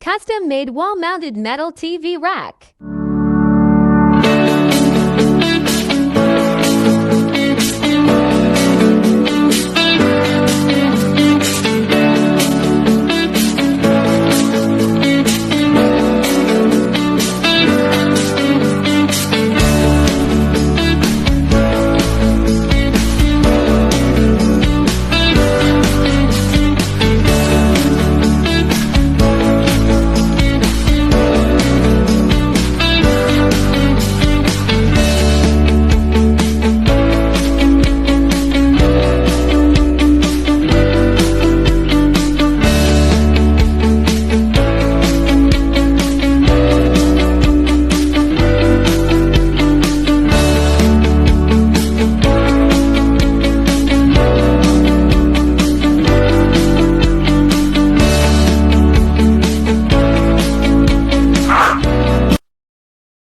custom-made wall-mounted metal TV rack.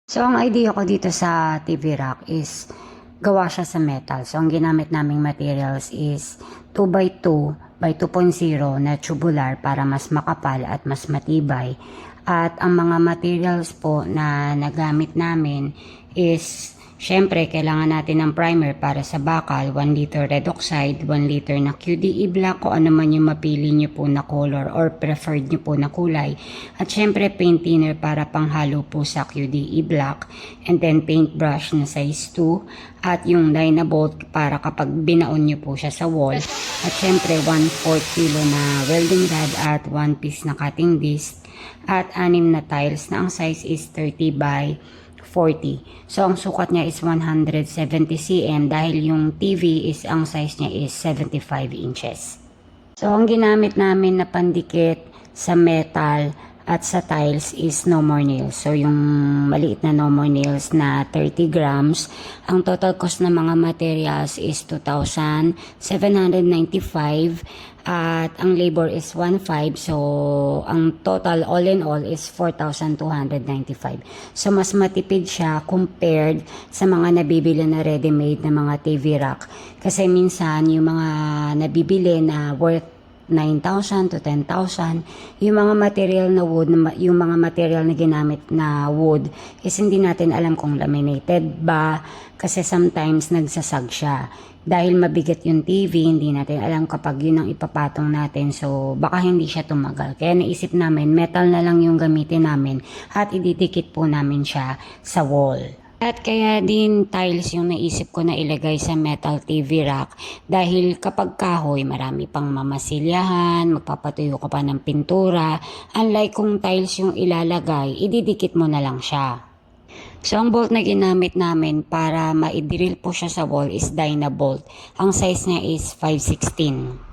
So, ang idea ko dito sa TV rack is gawa siya sa metal. So, ang ginamit naming materials is 2x2 by 2.0 na tubular para mas makapal at mas matibay. At ang mga materials po na nagamit namin is, syempre, kailangan natin ng primer para sa bakal, 1 liter red oxide, 1 liter na QDE black, o ano man yung mapili nyo po na color or preferred nyo po na kulay. At syempre, paint thinner para panghalo po sa QDE black, and then paintbrush na size 2, at yung Dynabolt para kapag binaon nyo po siya sa wall. At syempre, 1/4 kilo na welding rod at 1 piece na cutting disc, at 6 na tiles na ang size is 30 by 40. So, ang sukat niya is 170 cm dahil yung TV is ang size niya is 75 inches. So, ang ginamit namin na pandikit sa metal at sa tiles is no more nails. So, yung maliit na no more nails na 30 grams. Ang total cost ng mga materials is 2,795. At ang labor is 1,500. So, ang total all in all is 4,295. So, mas matipid siya compared sa mga nabibili na ready-made na mga TV rack. Kasi minsan, yung mga nabibili na worth 9,000 to 10,000, yung mga material na wood, yung mga material na ginamit na wood is hindi natin alam kung laminated ba, kasi sometimes nagsasag siya. Dahil mabigat yung TV, hindi natin alam kapag yun ang ipapatong natin, so baka hindi siya tumagal. Kaya naisip namin, metal na lang yung gamitin namin at ididikit po namin siya sa wall. At kaya din tiles yung naisip ko na ilagay sa metal TV rack dahil kapag kahoy marami pang mamasilyahan, magpapatuyo ka pa ng pintura. Unlike kung tiles yung ilalagay, ididikit mo na lang siya. So, ang bolt na ginamit namin para maidrill po siya sa wall is Dynabolt. Ang size niya is 5/16.